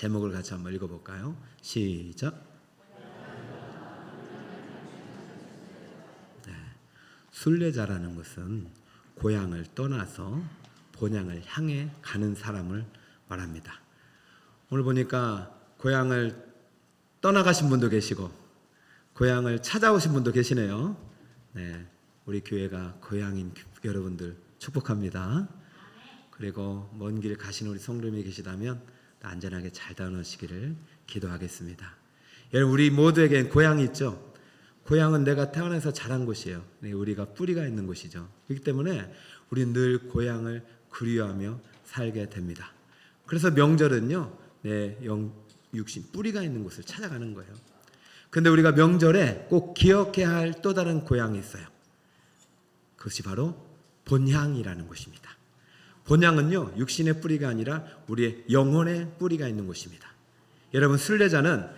제목을 같이 한번 읽어볼까요? 시작. 네. 순례자라는 것은 고향을 떠나서 본향을 향해 가는 사람을 말합니다. 오늘 보니까 고향을 떠나가신 분도 계시고 고향을 찾아오신 분도 계시네요. 네, 우리 교회가 고향인 여러분들 축복합니다. 그리고 먼 길 가시는 우리 성도님이 계시다면 안전하게 잘 다녀오시기를 기도하겠습니다. 여러분, 우리 모두에겐 고향이 있죠. 고향은 내가 태어나서 자란 곳이에요. 우리가 뿌리가 있는 곳이죠. 그렇기 때문에 우리는 늘 고향을 그리워하며 살게 됩니다. 그래서 명절은요, 내 육신 뿌리가 있는 곳을 찾아가는 거예요. 그런데 우리가 명절에 꼭 기억해야 할 또 다른 고향이 있어요. 그것이 바로 본향이라는 곳입니다. 본향은요, 육신의 뿌리가 아니라 우리의 영혼의 뿌리가 있는 곳입니다. 여러분, 순례자는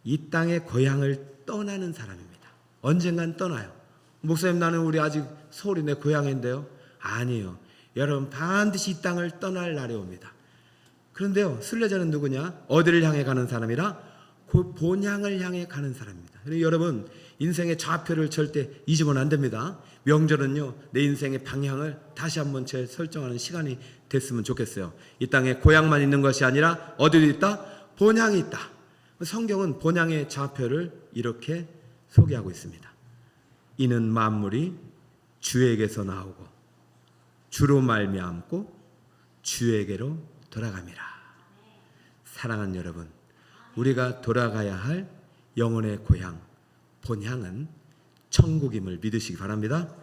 이 땅의 고향을 떠나는 사람입니다. 언젠간 떠나요. 목사님, 나는 우리 아직 서울이 내 고향인데요. 아니에요. 여러분, 반드시 이 땅을 떠날 날이 옵니다. 그런데요, 순례자는 누구냐? 어디를 향해 가는 사람이라? 본향을 향해 가는 사람입니다. 여러분, 인생의 좌표를 절대 잊으면 안 됩니다. 명절은요, 내 인생의 방향을 다시 한번 재설정하는 시간이 됐으면 좋겠어요. 이 땅에 고향만 있는 것이 아니라 어디도 있다? 본향이 있다. 성경은 본향의 좌표를 이렇게 소개하고 있습니다. 이는 만물이 주에게서 나오고 주로 말미암고 주에게로 돌아갑니다. 사랑하는 여러분, 우리가 돌아가야 할 영혼의 고향, 본향은 천국임을 믿으시기 바랍니다.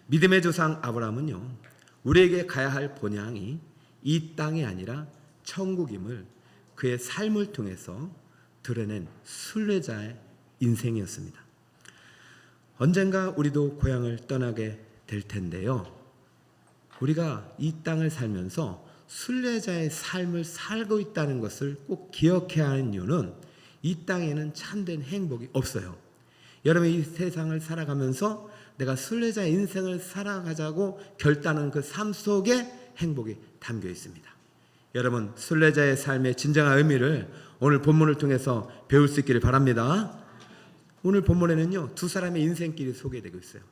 믿음의 조상 아브라함은요, 우리에게 가야 할 본향이 이 땅이 아니라 천국임을 그의 삶을 통해서 드러낸 순례자의 인생이었습니다. 언젠가 우리도 고향을 떠나게 될 텐데요, 우리가 이 땅을 살면서 순례자의 삶을 살고 있다는 것을 꼭 기억해야 하는 이유는 이 땅에는 참된 행복이 없어요. 여러분, 이 세상을 살아가면서 내가 순례자의 인생을 살아가자고 결단한 그 삶 속에 행복이 담겨 있습니다. 여러분, 순례자의 삶의 진정한 의미를 오늘 본문을 통해서 배울 수 있기를 바랍니다. 오늘 본문에는요, 두 사람의 인생길이 소개되고 있어요.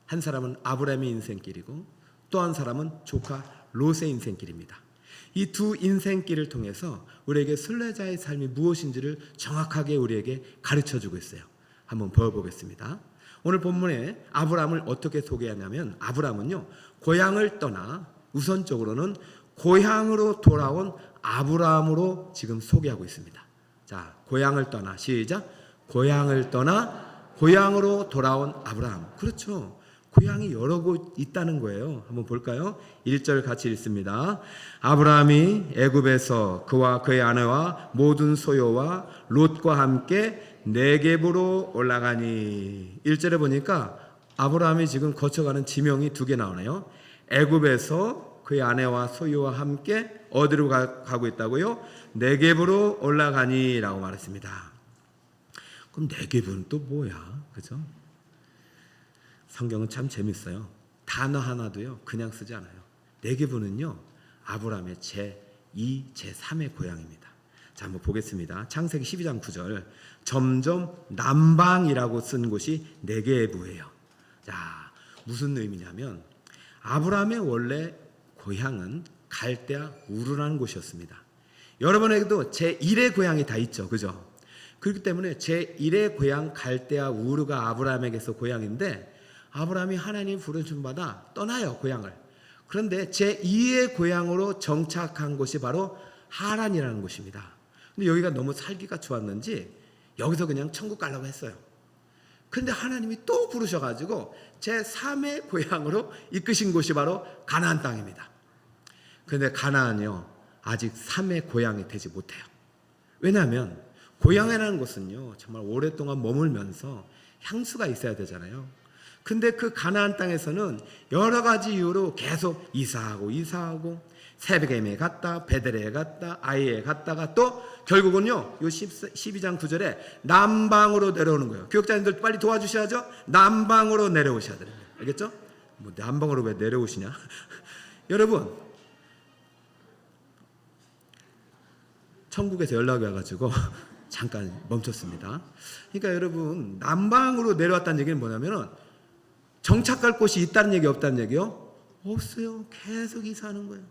한 사람은 아브라함의 인생길이고 또 한 사람은 조카 롯의 인생길입니다. 이 두 인생길을 통해서 우리에게 순례자의 삶이 무엇인지를 정확하게 우리에게 가르쳐주고 있어요. 한번 보여보겠습니다. 오늘 본문에 아브라함을 어떻게 소개하냐면, 아브라함은요, 고향을 떠나 우선적으로는 고향으로 돌아온 아브라함으로 지금 소개하고 있습니다. 자, 고향을 떠나, 시작. 고향을 떠나 고향으로 돌아온 아브라함. 그렇죠. 고향이 여러 곳 있다는 거예요. 한번 볼까요? 1절 같이 읽습니다. 아브라함이 애굽에서 그와 그의 아내와 모든 소유와 롯과 함께 네겝으로 올라가니. 1절에 보니까 아브라함이 지금 거쳐가는 지명이 두 개 나오네요. 애굽에서 그의 아내와 소유와 함께 어디로 가고 있다고요? 네겝으로 올라가니 라고 말했습니다. 그럼 네겝은 또 뭐야? 그죠? 성경은 참 재밌어요. 단어 하나도요, 그냥 쓰지 않아요. 네겝은요, 아브라함의 제2, 제3의 고향입니다. 자, 한번 보겠습니다. 창세기 12장 9절. 점점 남방이라고 쓴 곳이 네겝이에요. 자, 무슨 의미냐면 아브라함의 원래 고향은 갈대아 우르라는 곳이었습니다. 여러분에게도 제1의 고향이 다 있죠. 그죠? 그렇기 때문에 제1의 고향 갈대아 우르가 아브라함에게서 고향인데, 아브라함이 하나님 부르심 받아 떠나요, 고향을. 그런데 제2의 고향으로 정착한 곳이 바로 하란이라는 곳입니다. 근데 여기가 너무 살기가 좋았는지 여기서 그냥 천국 가려고 했어요. 근데 하나님이 또 부르셔가지고 제3의 고향으로 이끄신 곳이 바로 가나안 땅입니다. 그런데 가나안이요, 아직 3의 고향이 되지 못해요. 왜냐하면 고향이라는 곳은요, 정말 오랫동안 머물면서 향수가 있어야 되잖아요. 근데 그 가나안 땅에서는 여러 가지 이유로 계속 이사하고 세베겜에 갔다, 베델에 갔다, 아이에 갔다가 또 결국은요, 요 12장 9절에 남방으로 내려오는 거예요. 교육자님들 빨리 도와주셔야죠. 남방으로 내려오셔야 됩니다. 알겠죠? 뭐 남방으로 왜 내려오시냐? 여러분, 천국에서 연락이 와가지고 잠깐 멈췄습니다. 그러니까 여러분, 남방으로 내려왔다는 얘기는 뭐냐면은 정착할 곳이 있다는 얘기, 없다는 얘기요? 없어요. 계속 이사하는 거예요.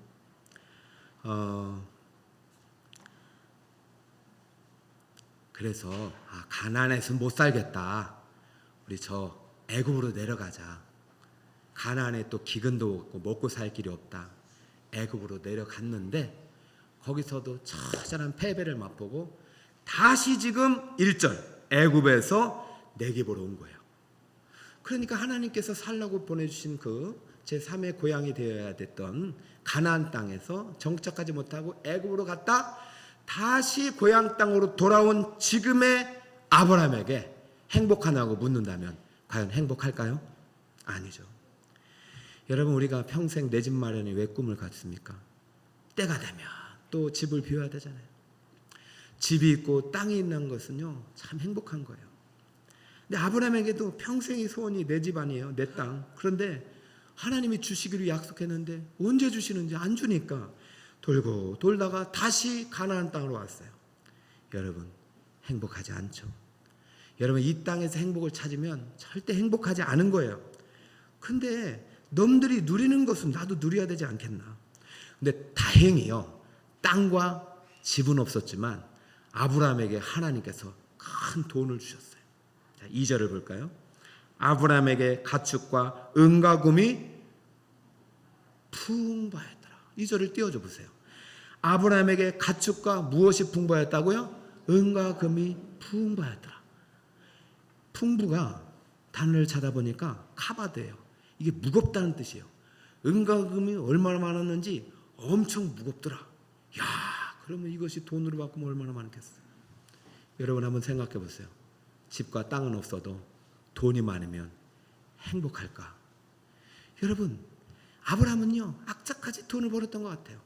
그래서 가나안에서 못 살겠다. 우리 저 애굽으로 내려가자. 가나안에 또 기근도 없고 먹고 살 길이 없다. 애굽으로 내려갔는데 거기서도 처절한 패배를 맛보고 다시 지금 1절 애굽에서 내게보러 온 거예요. 그러니까 하나님께서 살라고 보내주신 그 제3의 고향이 되어야 됐던 가나안 땅에서 정착하지 못하고 애굽으로 갔다 다시 고향 땅으로 돌아온 지금의 아브라함에게 행복하냐고 묻는다면 과연 행복할까요? 아니죠. 여러분, 우리가 평생 내 집 마련이 왜 꿈을 갖습니까? 때가 되면 또 집을 비워야 되잖아요. 집이 있고 땅이 있는 것은요 참 행복한 거예요. 근데 아브라함에게도 평생의 소원이 내 집 아니에요, 내 땅. 그런데 하나님이 주시기로 약속했는데 언제 주시는지 안 주니까 돌고 돌다가 다시 가나안 땅으로 왔어요. 여러분, 행복하지 않죠. 여러분, 이 땅에서 행복을 찾으면 절대 행복하지 않은 거예요. 근데 넘들이 누리는 것은 나도 누려야 되지 않겠나. 근데 다행히요, 땅과 집은 없었지만 아브라함에게 하나님께서 큰 돈을 주셨어요. 자, 2절을 볼까요? 아브라함에게 가축과 은과 금이 풍부하였더라. 2절을 띄워줘 보세요. 아브라함에게 가축과 무엇이 풍부하였다고요? 은과 금이 풍부하였더라. 풍부가 단어를 찾아보니까 카바드예요. 이게 무겁다는 뜻이에요. 은과 금이 얼마나 많았는지 엄청 무겁더라. 야, 그러면 이것이 돈으로 바꾸면 얼마나 많겠어요. 여러분, 한번 생각해 보세요. 집과 땅은 없어도 돈이 많으면 행복할까? 여러분, 아브라함은요 악착같이 돈을 벌었던 것 같아요.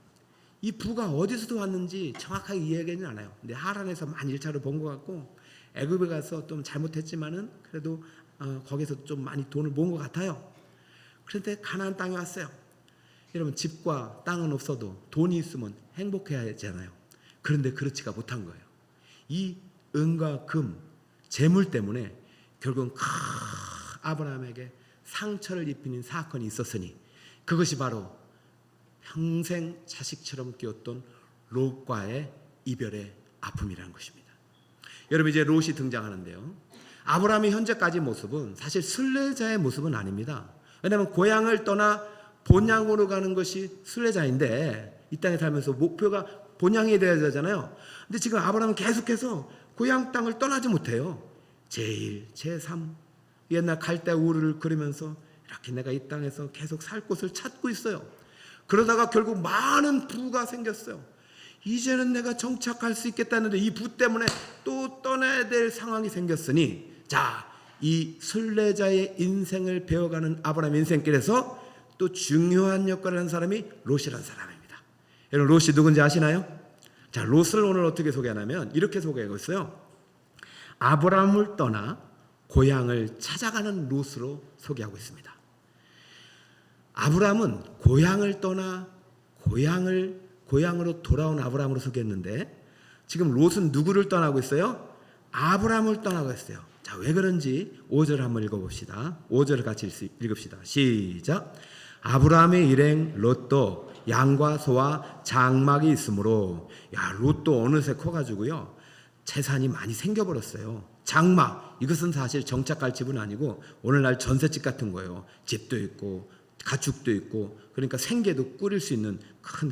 이 부가 어디서도 왔는지 정확하게 이해하기는 않아요. 근데 하란에서 많이 일차로 본 것 같고 애굽에 가서 좀 잘못했지만은 그래도 거기서 좀 많이 돈을 모은 것 같아요. 그런데 가나안 땅에 왔어요. 여러분, 집과 땅은 없어도 돈이 있으면 행복해야 하잖아요. 그런데 그렇지가 못한 거예요. 이 은과 금, 재물 때문에 결국은 아브라함에게 상처를 입히는 사건이 있었으니 그것이 바로 평생 자식처럼 끼웠던 롯과의 이별의 아픔이라는 것입니다. 여러분, 이제 롯이 등장하는데요. 아브라함의 현재까지 모습은 사실 순례자의 모습은 아닙니다. 왜냐하면 고향을 떠나 본향으로 가는 것이 순례자인데 이 땅에 살면서 목표가 본향이 되어야 되잖아요. 근데 지금 아브라함은 계속해서 고향 땅을 떠나지 못해요. 제1, 제3 옛날 갈대 우르를 그리면서 이렇게 내가 이 땅에서 계속 살 곳을 찾고 있어요. 그러다가 결국 많은 부가 생겼어요. 이제는 내가 정착할 수 있겠다는데 이 부 때문에 또 떠나야 될 상황이 생겼으니 자, 이 순례자의 인생을 배워가는 아브라함 인생길에서 또 중요한 역할을 하는 사람이 롯이라는 사람입니다. 여러분, 롯이 누군지 아시나요? 자, 롯을 오늘 어떻게 소개하냐면 이렇게 소개하고 있어요. 아브라함을 떠나 고향을 찾아가는 롯으로 소개하고 있습니다. 아브라함은 고향을 떠나 고향으로 돌아온 아브라함으로 소개했는데 지금 롯은 누구를 떠나고 있어요? 아브라함을 떠나고 있어요. 자, 왜 그런지 5절 한번 읽어봅시다. 5절을 같이 읽읍시다. 시작. 아브라함의 일행 롯도 양과 소와 장막이 있으므로, 야, 롯도 어느새 커가지고요 재산이 많이 생겨버렸어요. 장막, 이것은 사실 정착할 집은 아니고 오늘날 전셋집 같은 거예요. 집도 있고 가축도 있고, 그러니까 생계도 꾸릴 수 있는 큰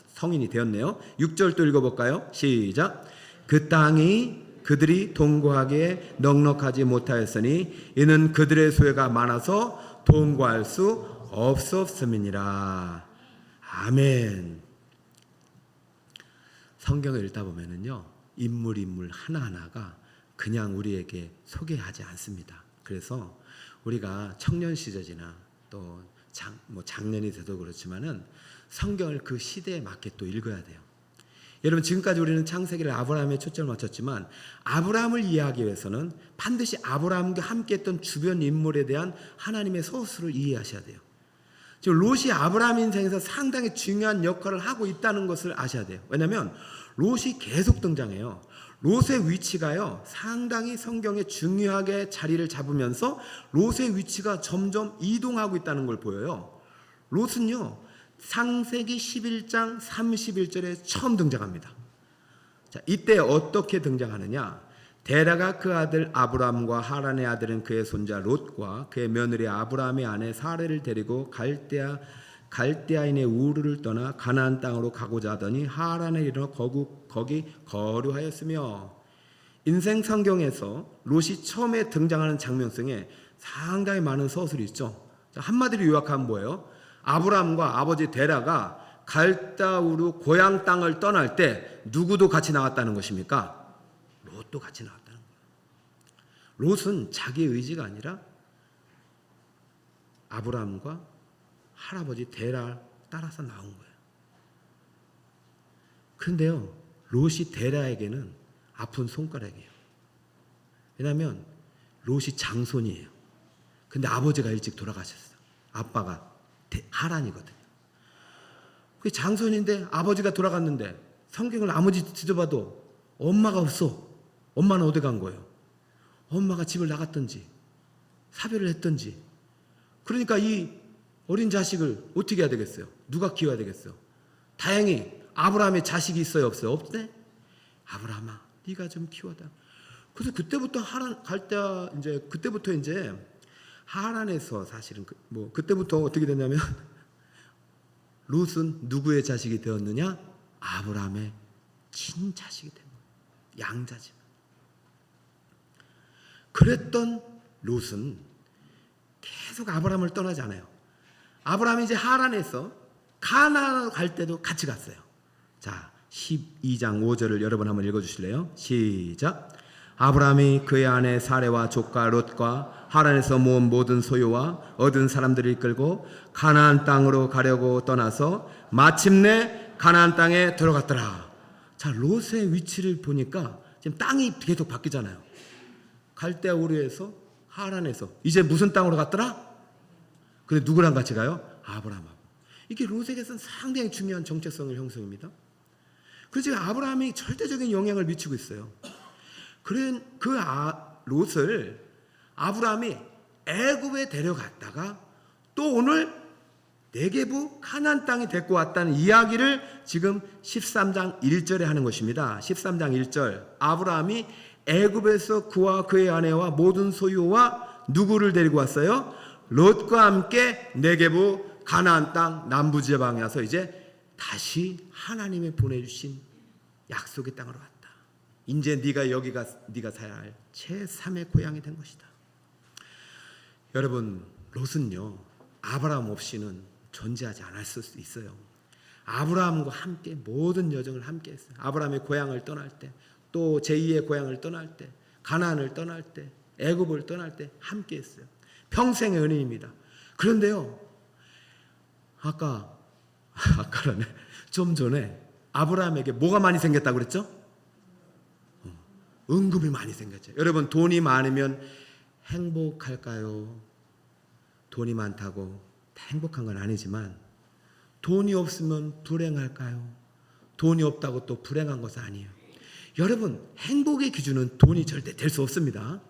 성인이 되었네요. 6절 또 읽어볼까요? 시작. 그 땅이 그들이 동거하기에 넉넉하지 못하였으니 이는 그들의 수혜가 많아서 동거할 수 없었음이니라. 아멘. 성경을 읽다 보면은요 인물 하나하나가 그냥 우리에게 소개하지 않습니다. 그래서 우리가 청년 시절이나 또 작년이 돼도 그렇지만은 성경을 그 시대에 맞게 또 읽어야 돼요. 여러분, 지금까지 우리는 창세기를 아브라함에 초점을 맞췄지만 아브라함을 이해하기 위해서는 반드시 아브라함과 함께했던 주변 인물에 대한 하나님의 서술을 이해하셔야 돼요. 지금 롯이 아브라함 인생에서 상당히 중요한 역할을 하고 있다는 것을 아셔야 돼요. 왜냐하면 롯이 계속 등장해요. 롯의 위치가요, 상당히 성경에 중요하게 자리를 잡으면서 롯의 위치가 점점 이동하고 있다는 걸 보여요. 롯은요, 창세기 11장 31절에 처음 등장합니다. 자, 이때 어떻게 등장하느냐? 데라가 그 아들 아브람과 하란의 아들은 그의 손자 롯과 그의 며느리 아브람의 아내 사레를 데리고 갈대아인의 우르를 떠나 가나안 땅으로 가고자 하더니 하란에 이르러 거기 거류하였으며. 인생 성경에서 롯이 처음에 등장하는 장면 중에 상당히 많은 서술이 있죠. 한마디로 요약하면 뭐예요? 아브람과 아버지 데라가 갈다우르 고향 땅을 떠날 때 누구도 같이 나왔다는 것입니까? 롯도 같이 나왔다는 거예요. 롯은 자기 의지가 아니라 아브람과 할아버지 데라 따라서 나온 거예요. 그런데요, 롯이 데라에게는 아픈 손가락이에요. 왜냐하면 롯이 장손이에요. 근데 아버지가 일찍 돌아가셨어요. 아빠가 하란이거든요. 그 장손인데 아버지가 돌아갔는데 성경을 아무리 뒤져봐도 엄마가 없어. 엄마는 어디 간 거예요? 엄마가 집을 나갔든지 사별을 했든지. 그러니까 이 어린 자식을 어떻게 해야 되겠어요? 누가 키워야 되겠어요? 다행히 아브라함의 자식이 있어요, 없어요? 없네? 아브라함아, 네가 좀 키워다. 그래서 그때부터 그때부터 이제 하란에서 사실은 그때부터 어떻게 됐냐면 롯은 누구의 자식이 되었느냐? 아브라함의 친자식이 된 거예요. 양자지만. 그랬던 롯은 계속 아브라함을 떠나지 않아요. 아브라함이 이제 하란에서 가나안으로 갈 때도 같이 갔어요. 자, 12장 5절을 여러분 한번 읽어주실래요? 시작. 아브라함이 그의 아내 사레와 조카 롯과 하란에서 모은 모든 소유와 얻은 사람들을 이끌고 가나안 땅으로 가려고 떠나서 마침내 가나안 땅에 들어갔더라. 자, 롯의 위치를 보니까 지금 땅이 계속 바뀌잖아요. 갈대아 우르에서 하란에서 이제 무슨 땅으로 갔더라? 근데 누구랑 같이 가요? 아브라함하고. 이게 롯에게서는 상당히 중요한 정체성의 형성입니다. 그래서 아브라함이 절대적인 영향을 미치고 있어요. 롯을 아브라함이 애굽에 데려갔다가 또 오늘 네게부 가나안 땅에 데리고 왔다는 이야기를 지금 13장 1절에 하는 것입니다. 13장 1절. 아브라함이 애굽에서 그와 그의 아내와 모든 소유와 누구를 데리고 왔어요? 롯과 함께 네게부 가나안 땅 남부 지방에 와서 이제 다시 하나님이 보내주신 약속의 땅으로 왔다. 이제 네가 살아야 할 제3의 고향이 된 것이다. 여러분, 롯은요, 아브라함 없이는 존재하지 않을 수 있어요. 아브라함과 함께 모든 여정을 함께 했어요. 아브라함의 고향을 떠날 때, 또 제2의 고향을 떠날 때, 가나안을 떠날 때, 애굽을 떠날 때 함께 했어요. 평생의 은인입니다. 그런데요, 아까라네. 좀 전에 아브라함에게 뭐가 많이 생겼다고 그랬죠? 은금이 많이 생겼죠. 여러분, 돈이 많으면 행복할까요? 돈이 많다고 다 행복한 건 아니지만 돈이 없으면 불행할까요? 돈이 없다고 또 불행한 것은 아니에요. 여러분, 행복의 기준은 돈이 절대 될 수 없습니다.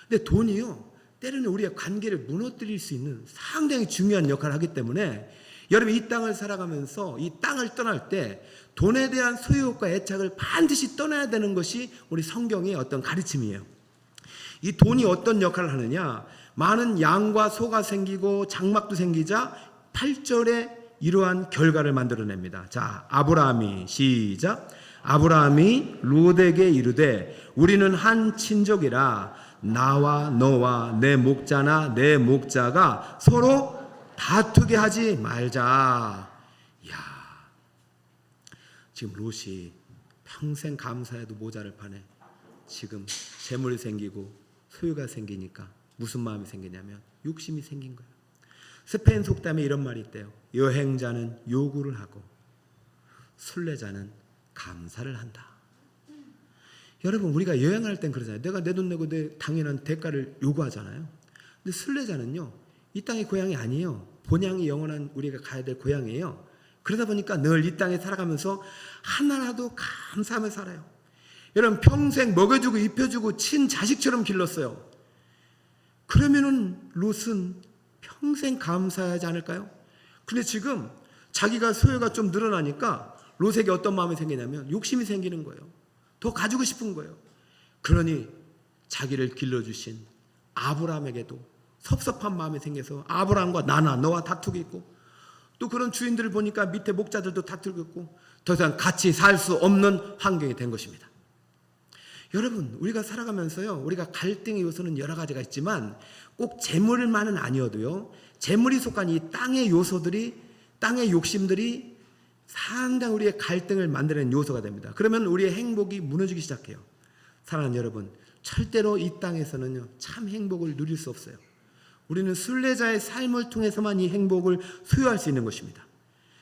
근데 돈이요, 때로는 우리의 관계를 무너뜨릴 수 있는 상당히 중요한 역할을 하기 때문에 여러분, 이 땅을 살아가면서 이 땅을 떠날 때 돈에 대한 소유욕과 애착을 반드시 떠나야 되는 것이 우리 성경의 어떤 가르침이에요. 이 돈이 어떤 역할을 하느냐? 많은 양과 소가 생기고 장막도 생기자 8절에 이러한 결과를 만들어냅니다. 자, 아브라함이 시작. 아브라함이 롯에게 이르되 우리는 한 친족이라 나와 너와 내 목자나 내 목자가 서로 다투게 하지 말자. 이야, 지금 롯이 평생 감사해도 모자를 파네. 지금 재물이 생기고 소유가 생기니까 무슨 마음이 생기냐면 욕심이 생긴 거예요. 스페인 속담에 이런 말이 있대요. 여행자는 요구를 하고 순례자는 감사를 한다. 여러분, 우리가 여행할 땐 그러잖아요. 내가 내 돈 내고 내 당연한 대가를 요구하잖아요. 근데 순례자는요, 이 땅의 고향이 아니에요. 본향이 영원한 우리가 가야 될 고향이에요. 그러다 보니까 늘 이 땅에 살아가면서 하나라도 감사하며 살아요. 여러분 평생 먹여주고 입혀주고 친자식처럼 길렀어요. 그러면은 롯은 평생 감사하지 않을까요? 근데 지금 자기가 소유가 좀 늘어나니까 롯에게 어떤 마음이 생기냐면 욕심이 생기는 거예요. 더 가지고 싶은 거예요. 그러니 자기를 길러주신 아브라함에게도 섭섭한 마음이 생겨서 아브라함과 나나 너와 다투고 있고, 또 그런 주인들을 보니까 밑에 목자들도 다투고 있고, 더 이상 같이 살 수 없는 환경이 된 것입니다. 여러분 우리가 살아가면서요, 우리가 갈등의 요소는 여러 가지가 있지만 꼭 재물만은 아니어도요, 재물이 속한 이 땅의 요소들이, 땅의 욕심들이 상당히 우리의 갈등을 만드는 요소가 됩니다. 그러면 우리의 행복이 무너지기 시작해요. 사랑하는 여러분, 절대로 이 땅에서는요 참 행복을 누릴 수 없어요. 우리는 순례자의 삶을 통해서만 이 행복을 소유할 수 있는 것입니다.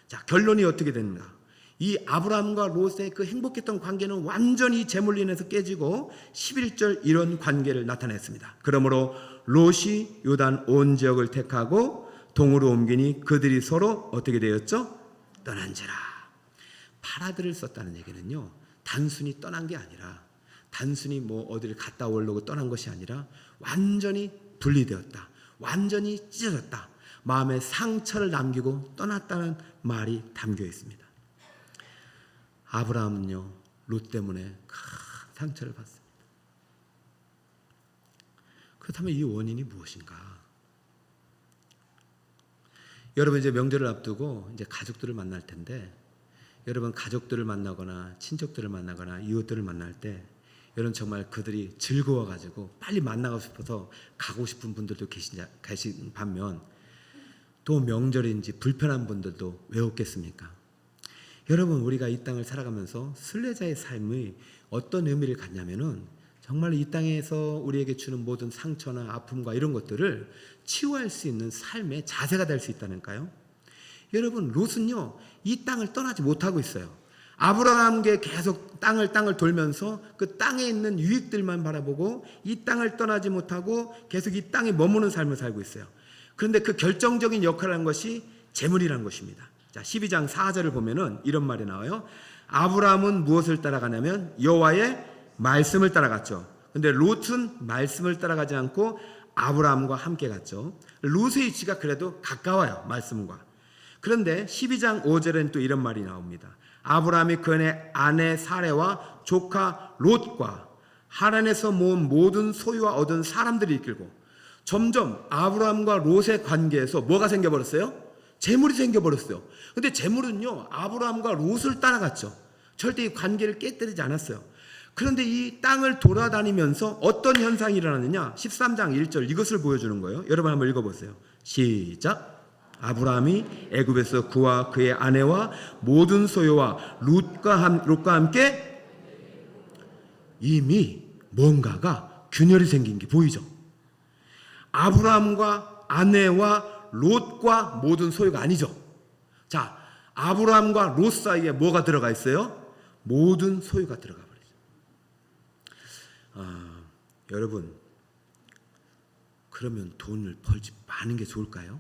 자, 결론이 어떻게 됩니까? 이 아브라함과 롯의 그 행복했던 관계는 완전히 재물로 인해서 깨지고 11절 이런 관계를 나타냈습니다. 그러므로 롯이 요단 온 지역을 택하고 동으로 옮기니 그들이 서로 어떻게 되었죠? 떠난지라. 파라드를 썼다는 얘기는요, 단순히 떠난 게 아니라, 단순히 뭐 어디를 갔다 오려고 떠난 것이 아니라 완전히 분리되었다, 완전히 찢어졌다, 마음에 상처를 남기고 떠났다는 말이 담겨 있습니다. 아브라함은요 롯 때문에 큰 상처를 받습니다. 그렇다면 이 원인이 무엇인가? 여러분 이제 명절을 앞두고 이제 가족들을 만날 텐데, 여러분 가족들을 만나거나 친척들을 만나거나 이웃들을 만날 때 여러분 정말 그들이 즐거워가지고 빨리 만나고 싶어서 가고 싶은 분들도 계신 반면, 또 명절인지 불편한 분들도 왜 없겠습니까? 여러분 우리가 이 땅을 살아가면서 순례자의 삶이 어떤 의미를 갖냐면은, 정말 이 땅에서 우리에게 주는 모든 상처나 아픔과 이런 것들을 치유할 수 있는 삶의 자세가 될 수 있다니까요. 여러분 롯은요 이 땅을 떠나지 못하고 있어요. 아브라함께 계속 땅을 돌면서 그 땅에 있는 유익들만 바라보고 이 땅을 떠나지 못하고 계속 이 땅에 머무는 삶을 살고 있어요. 그런데 그 결정적인 역할을 한 것이 재물이라는 것입니다. 자, 12장 4절을 보면은 이런 말이 나와요. 아브라함은 무엇을 따라가냐면 여호와의 말씀을 따라갔죠. 근데 롯은 말씀을 따라가지 않고 아브라함과 함께 갔죠. 롯의 위치가 그래도 가까워요, 말씀과. 그런데 12장 5절에는 또 이런 말이 나옵니다. 아브라함이 그의 아내 사레와 조카 롯과 하란에서 모은 모든 소유와 얻은 사람들을 이끌고, 점점 아브라함과 롯의 관계에서 뭐가 생겨버렸어요? 재물이 생겨버렸어요. 근데 재물은요 아브라함과 롯을 따라갔죠. 절대 이 관계를 깨뜨리지 않았어요. 그런데 이 땅을 돌아다니면서 어떤 현상이 일어나느냐, 13장 1절 이것을 보여주는 거예요. 여러분 한번 읽어보세요. 시작. 아브라함이 애굽에서 그와 그의 아내와 모든 소유와 롯과 함께, 이미 뭔가가 균열이 생긴 게 보이죠. 아브라함과 아내와 롯과 모든 소유가 아니죠. 자, 아브라함과 롯 사이에 뭐가 들어가 있어요? 모든 소유가 들어가 버리죠. 여러분 그러면 돈을 벌지 많은 게 좋을까요?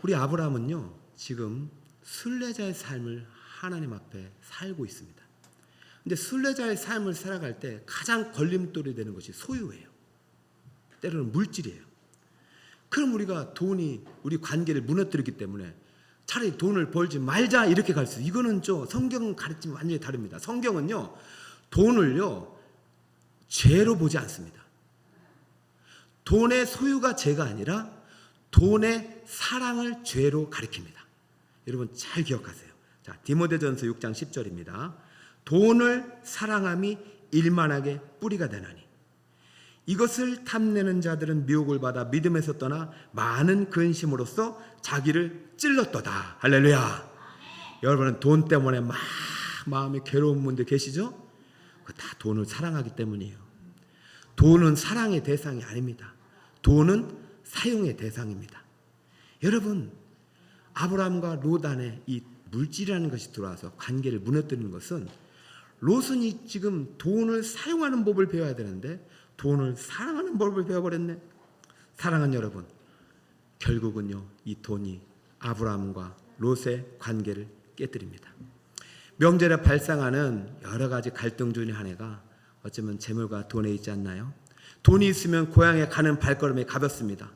우리 아브라함은요 지금 순례자의 삶을 하나님 앞에 살고 있습니다. 근데 순례자의 삶을 살아갈 때 가장 걸림돌이 되는 것이 소유예요. 때로는 물질이에요. 그럼 우리가 돈이 우리 관계를 무너뜨리기 때문에 차라리 돈을 벌지 말자 이렇게 갈 수, 이거는 좀 성경 가르침이 완전히 다릅니다. 성경은요 돈을요 죄로 보지 않습니다. 돈의 소유가 죄가 아니라 돈의 사랑을 죄로 가리킵니다. 여러분 잘 기억하세요. 자, 디모데전서 6장 10절입니다. 돈을 사랑함이 일만하게 뿌리가 되나니 이것을 탐내는 자들은 미혹을 받아 믿음에서 떠나 많은 근심으로써 자기를 찔렀도다. 할렐루야. 여러분은 돈 때문에 막 마음이 괴로운 분들 계시죠? 그거 다 돈을 사랑하기 때문이에요. 돈은 사랑의 대상이 아닙니다. 돈은 사용의 대상입니다. 여러분 아브라함과 롯 안에 이 물질이라는 것이 들어와서 관계를 무너뜨리는 것은, 롯은 지금 돈을 사용하는 법을 배워야 되는데 돈을 사랑하는 법을 배워버렸네. 사랑하는 여러분, 결국은요 이 돈이 아브라함과 롯의 관계를 깨뜨립니다. 명절에 발생하는 여러 가지 갈등 중에 하나가 어쩌면 재물과 돈에 있지 않나요? 돈이 있으면 고향에 가는 발걸음이 가볍습니다.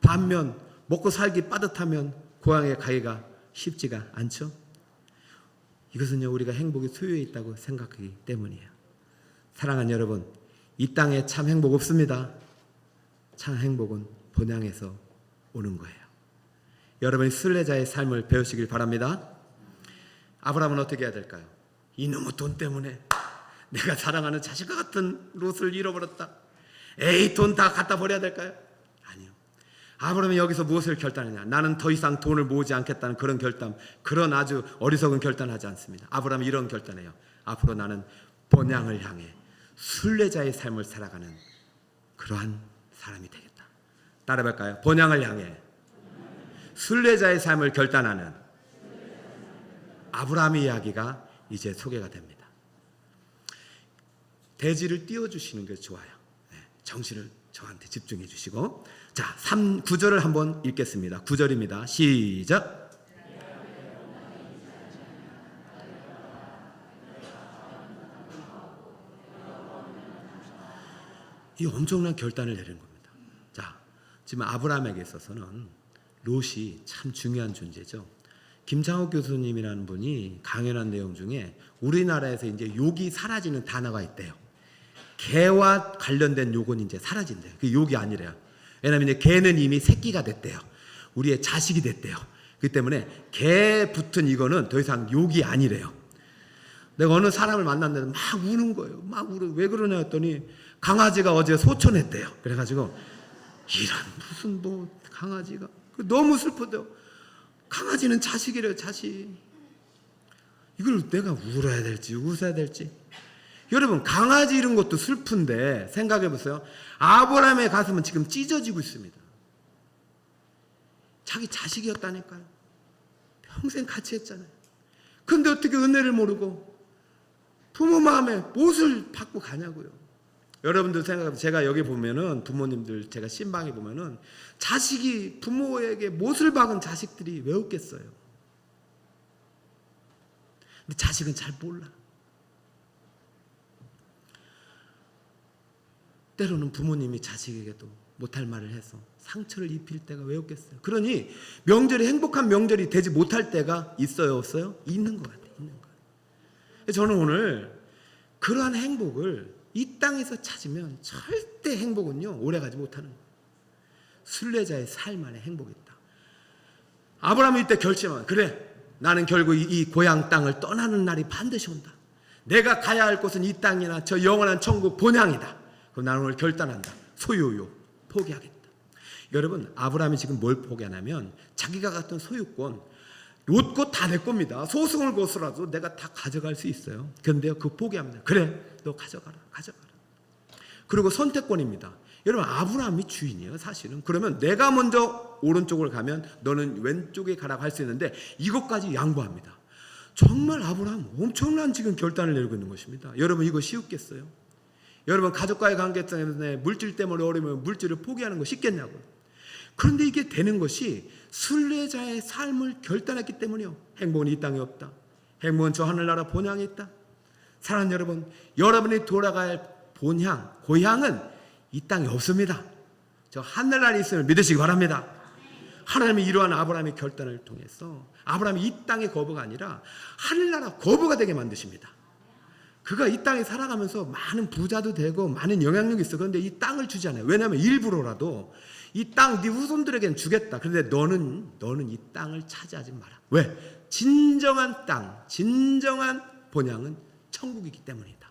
반면 먹고 살기 빠듯하면 고향에 가기가 쉽지가 않죠. 이것은요 우리가 행복이 소유에 있다고 생각하기 때문이에요. 사랑하는 여러분, 이 땅에 참 행복 없습니다. 참 행복은 본향에서 오는 거예요. 여러분이 순례자의 삶을 배우시길 바랍니다. 아브라함은 어떻게 해야 될까요? 이놈의 돈 때문에 내가 사랑하는 자식과 같은 롯을 잃어버렸다. 에이, 돈 다 갖다 버려야 될까요? 아니요. 아브라함이 여기서 무엇을 결단하냐? 나는 더 이상 돈을 모으지 않겠다는 그런 결단, 그런 아주 어리석은 결단하지 않습니다. 아브라함이 이런 결단해요. 앞으로 나는 본향을 향해 순례자의 삶을 살아가는 그러한 사람이 되겠다. 따라해볼까요? 본향을 향해 순례자의 삶을 결단하는 아브라함의 이야기가 이제 소개가 됩니다. 대지를 띄워주시는 게 좋아요. 정신을 저한테 집중해 주시고, 자, 9절을 한번 읽겠습니다. 9절입니다. 시작. 이 엄청난 결단을 내린 겁니다. 자, 지금 아브라함에게 있어서는 롯이 참 중요한 존재죠. 김창옥 교수님이라는 분이 강연한 내용 중에 우리나라에서 이제 욕이 사라지는 단어가 있대요. 개와 관련된 욕은 이제 사라진대요. 그 욕이 아니래요. 왜냐하면 이제 개는 이미 새끼가 됐대요. 우리의 자식이 됐대요. 그렇기 때문에 개 붙은 이거는 더 이상 욕이 아니래요. 내가 어느 사람을 만났는데 막 우는 거예요. 막 울어. 왜 그러냐 했더니 강아지가 어제 소천했대요. 그래가지고 이런 무슨 뭐 강아지가 너무 슬프대요. 강아지는 자식이래요. 자식. 이걸 내가 울어야 될지 웃어야 될지. 여러분, 강아지 이런 것도 슬픈데 생각해 보세요. 아브라함의 가슴은 지금 찢어지고 있습니다. 자기 자식이었다니까요. 평생 같이 했잖아요. 근데 어떻게 은혜를 모르고 부모 마음에 못을 받고 가냐고요. 여러분들 생각해보세요. 제가 여기 보면은 부모님들 제가 신방에 보면은 자식이 부모에게 못을 박은 자식들이 왜 없겠어요? 근데 자식은 잘 몰라. 때로는 부모님이 자식에게도 못할 말을 해서 상처를 입힐 때가 왜 없겠어요? 그러니 명절이 행복한 명절이 되지 못할 때가 있어요, 없어요? 있는 것 같아요. 있는 것 같아요. 저는 오늘 그러한 행복을 이 땅에서 찾으면 절대 행복은요 오래가지 못하는 거예요. 순례자의 삶 안에 행복이 있다. 아브라함이 이때 결심한, 그래, 나는 결국 이 고향 땅을 떠나는 날이 반드시 온다. 내가 가야 할 곳은 이 땅이나 저 영원한 천국 본향이다. 그럼 나는 오늘 결단한다. 소유욕 포기하겠다. 여러분, 아브라함이 지금 뭘 포기하냐면 자기가 갖던 소유권, 롯 다 내 겁니다. 소승을 거스라도 내가 다 가져갈 수 있어요. 그런데요, 그 포기합니다. 그래, 너 가져가라. 그리고 선택권입니다. 여러분, 아브라함이 주인이에요, 사실은. 그러면 내가 먼저 오른쪽을 가면 너는 왼쪽에 가라고 할 수 있는데 이것까지 양보합니다. 정말 아브라함 엄청난 지금 결단을 내리고 있는 것입니다. 여러분, 이거 쉬웠겠어요? 여러분, 가족과의 관계 때문에 물질 때문에 어려우면 물질을 포기하는 거 쉽겠냐고요. 그런데 이게 되는 것이 순례자의 삶을 결단했기 때문이요. 행복은 이 땅에 없다. 행복은 저 하늘나라 본향에 있다. 사랑하는 여러분, 여러분이 돌아갈 본향, 고향은 이 땅에 없습니다. 저 하늘나라에 있음을 믿으시기 바랍니다. 하나님이 이러한 아브라함의 결단을 통해서 아브라함이 이 땅의 거부가 아니라 하늘나라 거부가 되게 만드십니다. 그가 이 땅에 살아가면서 많은 부자도 되고 많은 영향력이 있어. 그런데 이 땅을 주지 않아요. 왜냐하면 일부러라도 이 땅 네 후손들에게는 주겠다. 그런데 너는 이 땅을 차지하지 마라. 왜? 진정한 땅, 진정한 본향은 천국이기 때문이다.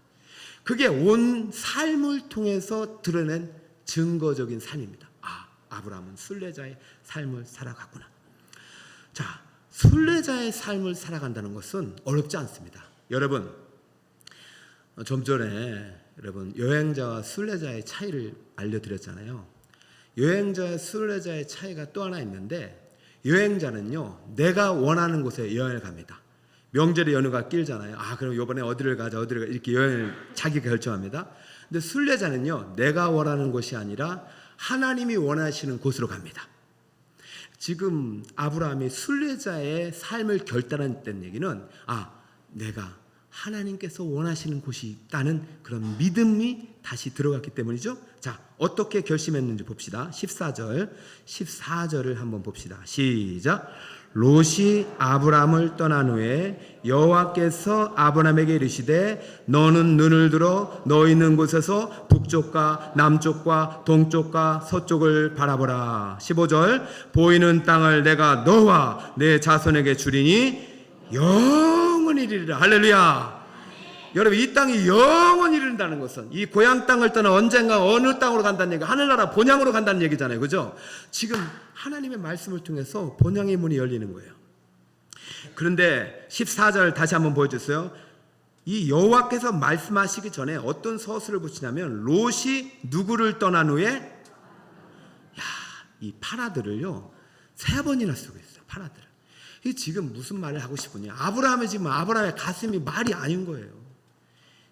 그게 온 삶을 통해서 드러낸 증거적인 삶입니다. 아, 아브라함은 순례자의 삶을 살아갔구나. 자, 순례자의 삶을 살아간다는 것은 어렵지 않습니다. 여러분, 좀 전에 여러분 여행자와 순례자의 차이를 알려드렸잖아요. 여행자와 순례자의 차이가 또 하나 있는데, 여행자는요 내가 원하는 곳에 여행을 갑니다. 명절에 연휴가 길잖아요. 아, 그럼 이번에 어디를 가자 이렇게 여행을 자기가 결정합니다. 근데 순례자는요 내가 원하는 곳이 아니라 하나님이 원하시는 곳으로 갑니다. 지금 아브라함이 순례자의 삶을 결단했다는 얘기는 내가 하나님께서 원하시는 곳이 있다는 그런 믿음이 다시 들어갔기 때문이죠. 자, 어떻게 결심했는지 봅시다. 14절을 한번 봅시다. 시작. 롯이 아브라함을 떠난 후에 여호와께서 아브라함에게 이르시되 너는 눈을 들어 너 있는 곳에서 북쪽과 남쪽과 동쪽과 서쪽을 바라보라. 15절. 보이는 땅을 내가 너와 내 자손에게 주리니 영원히 이르리라. 할렐루야. 여러분, 이 땅이 영원히 이른다는 것은 이 고향 땅을 떠나 언젠가 어느 땅으로 간다는 얘기가 하늘나라 본향으로 간다는 얘기잖아요. 그죠? 지금 하나님의 말씀을 통해서 본향의 문이 열리는 거예요. 그런데 14절 다시 한번 보여주세요. 이 여호와께서 말씀하시기 전에 어떤 서술을 붙이냐면 롯이 누구를 떠난 후에 이 파라들을요 3번이나 쓰고 있어요. 파라들을. 이 지금 무슨 말을 하고 싶으냐? 아브라함의 가슴이 말이 아닌 거예요.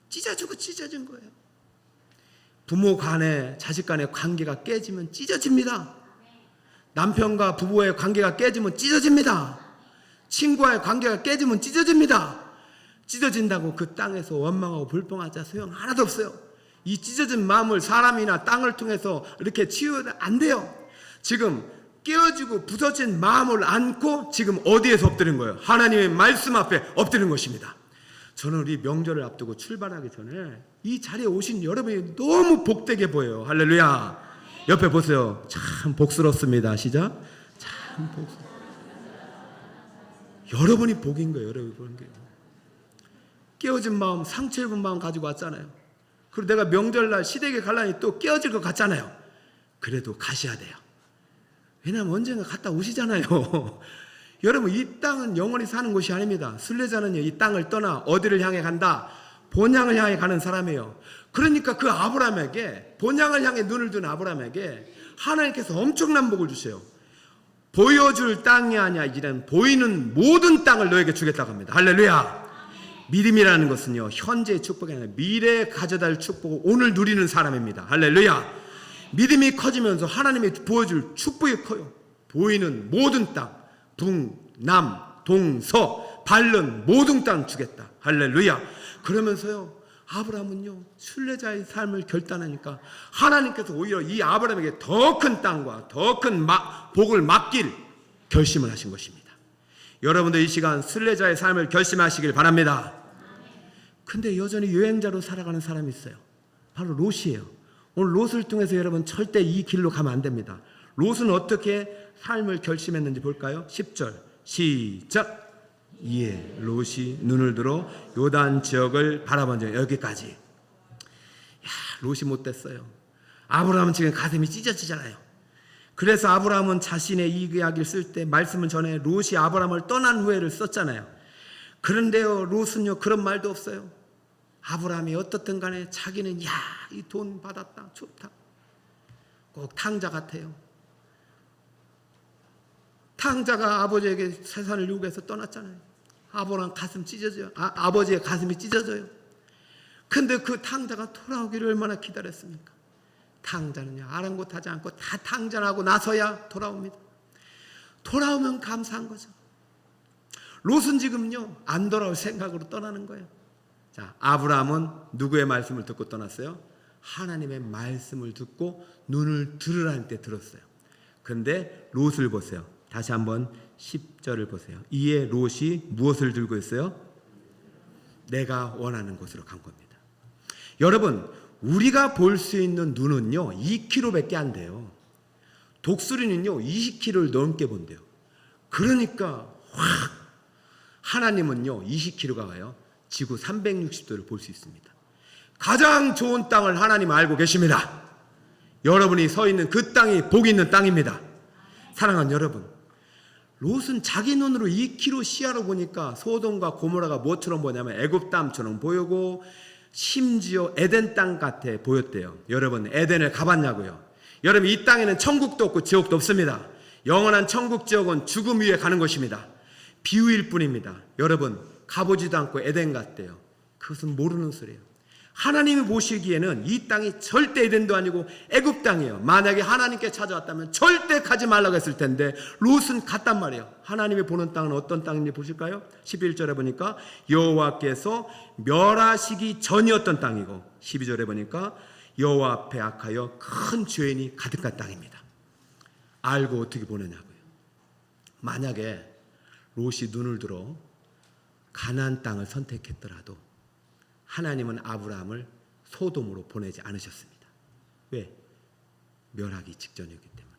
찢어지고 찢어진 거예요. 부모 간에 자식 간의 관계가 깨지면 찢어집니다. 남편과 부부의 관계가 깨지면 찢어집니다. 친구와의 관계가 깨지면 찢어집니다. 찢어진다고 그 땅에서 원망하고 불평하자 소용 하나도 없어요. 이 찢어진 마음을 사람이나 땅을 통해서 이렇게 치유가 안 돼요. 지금 깨어지고 부서진 마음을 안고 지금 어디에서 엎드린 거예요? 하나님의 말씀 앞에 엎드린 것입니다. 저는 우리 명절을 앞두고 출발하기 전에 이 자리에 오신 여러분이 너무 복되게 보여요. 할렐루야. 옆에 보세요. 참 복스럽습니다. 시작. 참 복스럽습니다. 여러분이 복인 거예요. 여러분이 복인 거예요. 깨어진 마음, 상처 입은 마음 가지고 왔잖아요. 그리고 내가 명절날 시댁에 가려니 또 깨어질 것 같잖아요. 그래도 가셔야 돼요. 왜냐하면 언젠가 갔다 오시잖아요. 여러분, 이 땅은 영원히 사는 곳이 아닙니다. 순례자는요, 이 땅을 떠나 어디를 향해 간다? 본향을 향해 가는 사람이에요. 그러니까 그 아브라함에게, 본향을 향해 눈을 든 아브라함에게 하나님께서 엄청난 복을 주세요. 보여줄 땅이 아니야, 이런 보이는 모든 땅을 너에게 주겠다고 합니다. 할렐루야. 믿음이라는 것은요, 현재의 축복이 아니라 미래에 가져다 줄 축복을 오늘 누리는 사람입니다. 할렐루야. 믿음이 커지면서 하나님이 보여줄 축복이 커요. 보이는 모든 땅, 북, 남, 동, 서, 밟는 모든 땅 주겠다. 할렐루야. 그러면서요, 아브라함은요, 순례자의 삶을 결단하니까 하나님께서 오히려 이 아브라함에게 더 큰 땅과 더 큰 복을 맡길 결심을 하신 것입니다. 여러분도 이 시간 순례자의 삶을 결심하시길 바랍니다. 근데 여전히 여행자로 살아가는 사람이 있어요. 바로 롯이에요. 오늘 롯을 통해서 여러분 절대 이 길로 가면 안 됩니다. 롯은 어떻게 삶을 결심했는지 볼까요? 10절 시작. 이에 롯이 눈을 들어 요단 지역을 바라본 적 여기까지. 롯이 못됐어요. 아브라함은 지금 가슴이 찢어지잖아요. 그래서 아브라함은 자신의 이 이야기를 쓸 때 말씀은 전에 롯이 아브라함을 떠난 후에를 썼잖아요. 그런데요, 롯은요 그런 말도 없어요. 아브라함이 어떻든 간에 자기는 이 돈 받았다, 좋다. 꼭 탕자 같아요. 탕자가 아버지에게 세산을 요구해서 떠났잖아요. 아브라함 가슴 찢어져요. 아버지의 가슴이 찢어져요. 근데 그 탕자가 돌아오기를 얼마나 기다렸습니까? 탕자는요 아랑곳하지 않고 다 탕전하고 나서야 돌아옵니다. 돌아오면 감사한 거죠. 롯은 지금요 안 돌아올 생각으로 떠나는 거예요. 자, 아브라함은 누구의 말씀을 듣고 떠났어요? 하나님의 말씀을 듣고 눈을 들으라는 때 들었어요. 근데 롯을 보세요. 다시 한번 10절을 보세요. 이에 롯이 무엇을 들고 있어요? 내가 원하는 곳으로 간 겁니다. 여러분, 우리가 볼 수 있는 눈은요 2km밖에 안 돼요. 독수리는요 20km를 넘게 본대요. 그러니까 확 하나님은요 20km가 가요. 지구 360도를 볼 수 있습니다. 가장 좋은 땅을 하나님 알고 계십니다. 여러분이 서 있는 그 땅이 복 있는 땅입니다. 사랑하는 여러분, 롯은 자기 눈으로 2km 시야로 보니까 소돔과 고모라가 뭐처럼 보냐면 애굽 땅처럼 보이고 심지어 에덴 땅 같아 보였대요. 여러분, 에덴을 가봤냐고요? 여러분, 이 땅에는 천국도 없고 지옥도 없습니다. 영원한 천국 지옥은 죽음 위에 가는 것입니다. 비유일 뿐입니다. 여러분, 가보지도 않고 에덴 같대요. 그것은 모르는 소리예요. 하나님이 보시기에는 이 땅이 절대 에덴도 아니고 애굽 땅이에요. 만약에 하나님께 찾아왔다면 절대 가지 말라고 했을 텐데 롯은 갔단 말이에요. 하나님이 보는 땅은 어떤 땅인지 보실까요? 11절에 보니까 여호와께서 멸하시기 전이었던 땅이고, 12절에 보니까 여호와 앞에 악하여 큰 죄인이 가득한 땅입니다. 알고 어떻게 보내냐고요. 만약에 롯이 눈을 들어 가나안 땅을 선택했더라도 하나님은 아브라함을 소돔으로 보내지 않으셨습니다. 왜? 멸하기 직전이었기 때문에.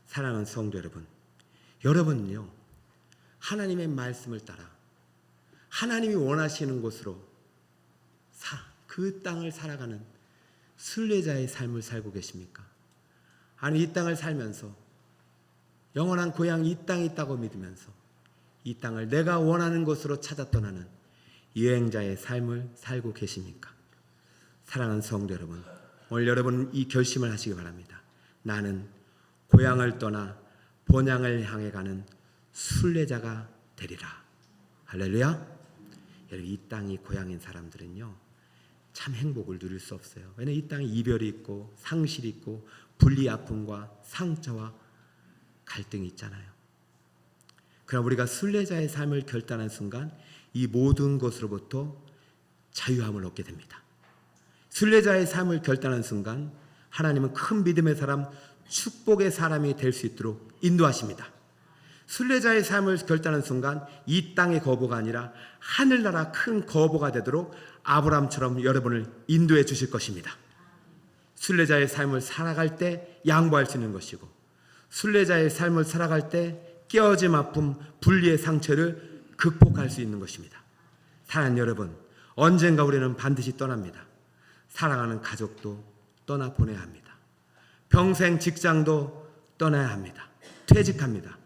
사랑하는 성도 여러분, 여러분은요 하나님의 말씀을 따라 하나님이 원하시는 곳으로 그 땅을 살아가는 순례자의 삶을 살고 계십니까? 아니, 이 땅을 살면서 영원한 고향 이 땅이 있다고 믿으면서 이 땅을 내가 원하는 곳으로 찾아 떠나는 여행자의 삶을 살고 계십니까? 사랑하는 성도 여러분, 오늘 여러분 이 결심을 하시기 바랍니다. 나는 고향을 떠나 본향을 향해 가는 순례자가 되리라. 할렐루야. 여러분, 이 땅이 고향인 사람들은요 참 행복을 누릴 수 없어요. 왜냐하면 이 땅에 이별이 있고 상실이 있고 분리 아픔과 상처와 갈등이 있잖아요. 그럼 우리가 순례자의 삶을 결단한 순간 이 모든 것으로부터 자유함을 얻게 됩니다. 순례자의 삶을 결단한 순간 하나님은 큰 믿음의 사람, 축복의 사람이 될 수 있도록 인도하십니다. 순례자의 삶을 결단한 순간 이 땅의 거부가 아니라 하늘나라 큰 거부가 되도록 아브라함처럼 여러분을 인도해 주실 것입니다. 순례자의 삶을 살아갈 때 양보할 수 있는 것이고, 순례자의 삶을 살아갈 때 깨어짐, 아픔, 분리의 상처를 극복할 수 있는 것입니다. 사랑하는 여러분, 언젠가 우리는 반드시 떠납니다. 사랑하는 가족도 떠나보내야 합니다. 평생 직장도 떠나야 합니다. 퇴직합니다.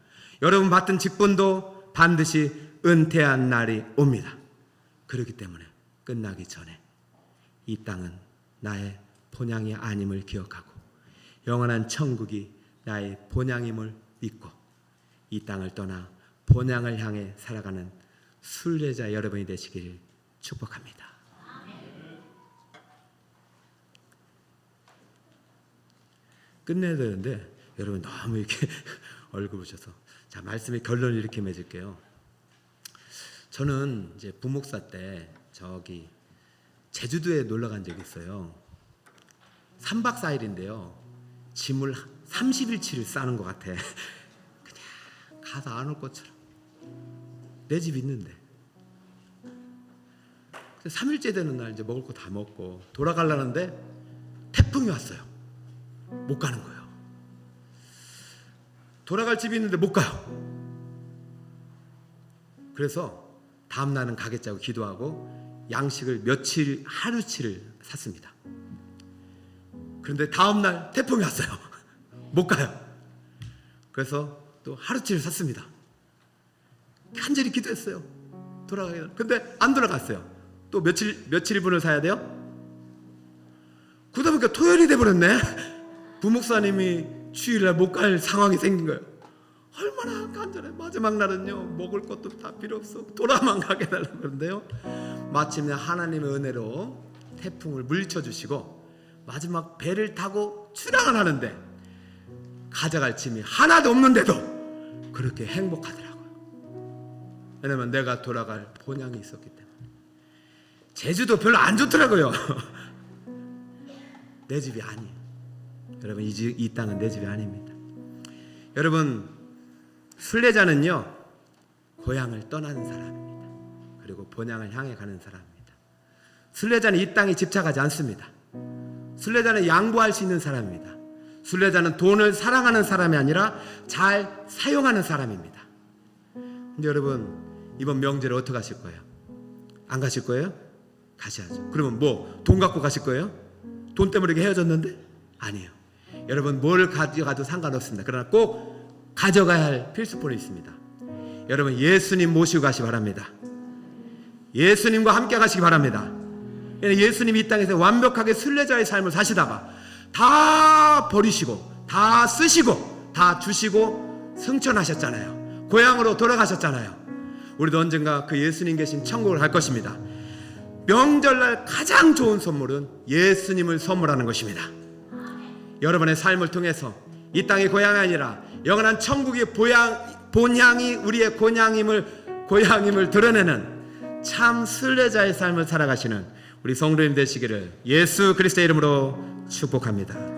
여러분 맡은 직분도 반드시 은퇴한 날이 옵니다. 그렇기 때문에 끝나기 전에 이 땅은 나의 본향이 아님을 기억하고 영원한 천국이 나의 본향임을 믿고 이 땅을 떠나 본향을 향해 살아가는 순례자 여러분이 되시길 축복합니다. 끝내야 되는데 여러분 너무 이렇게 얼굴 보셔서, 자, 말씀의 결론을 이렇게 맺을게요. 저는 이제 부목사 때 저기 제주도에 놀러 간 적이 있어요. 3박 4일인데요 짐을 30일치를 싸는 것 같아. 그냥 가서 안 올 것처럼. 내 집 있는데 3일째 되는 날 이제 먹을 거 다 먹고 돌아가려는데 태풍이 왔어요. 못 가는 거예요. 돌아갈 집이 있는데 못 가요. 그래서 다음 날은 가겠자고 기도하고 양식을 며칠, 하루치를 샀습니다. 그런데 다음 날 태풍이 왔어요. 못 가요. 그래서 또 하루치를 샀습니다. 간절히 기도했어요. 돌아가요. 근데 안 돌아갔어요. 또 며칠분을 사야 돼요? 그러다 보니까 토요일이 돼버렸네. 부목사님이 주일날 못 갈 상황이 생긴 거예요. 얼마나 간절해. 마지막 날은요 먹을 것도 다 필요 없어. 돌아만 가게 달라고 그러는데요, 마침내 하나님의 은혜로 태풍을 물리쳐 주시고 마지막 배를 타고 출항을 하는데 가져갈 짐이 하나도 없는데도 그렇게 행복하더라고요. 왜냐면 내가 돌아갈 본향이 있었기 때문에. 제주도 별로 안 좋더라고요. 내 집이 아니에요. 여러분, 이 땅은 내 집이 아닙니다. 여러분, 순례자는요 고향을 떠나는 사람입니다. 그리고 본향을 향해 가는 사람입니다. 순례자는 이 땅에 집착하지 않습니다. 순례자는 양보할 수 있는 사람입니다. 순례자는 돈을 사랑하는 사람이 아니라 잘 사용하는 사람입니다. 근데 여러분, 이번 명절에 어떻게 하실 거예요? 안 가실 거예요? 가셔야죠. 그러면 뭐 돈 갖고 가실 거예요? 돈 때문에 이렇게 헤어졌는데? 아니에요. 여러분, 뭘 가져가도 상관없습니다. 그러나 꼭 가져가야 할 필수품이 있습니다. 여러분, 예수님 모시고 가시기 바랍니다. 예수님과 함께 가시기 바랍니다. 예수님이 이 땅에서 완벽하게 순례자의 삶을 사시다가 다 버리시고 다 쓰시고 다 주시고 승천하셨잖아요. 고향으로 돌아가셨잖아요. 우리도 언젠가 그 예수님 계신 천국을 갈 것입니다. 명절날 가장 좋은 선물은 예수님을 선물하는 것입니다. 여러분의 삶을 통해서 이 땅의 고향이 아니라 영원한 천국의 본향이 우리의 고향임을 드러내는 참 순례자의 삶을 살아가시는 우리 성도님 되시기를 예수 그리스도의 이름으로 축복합니다.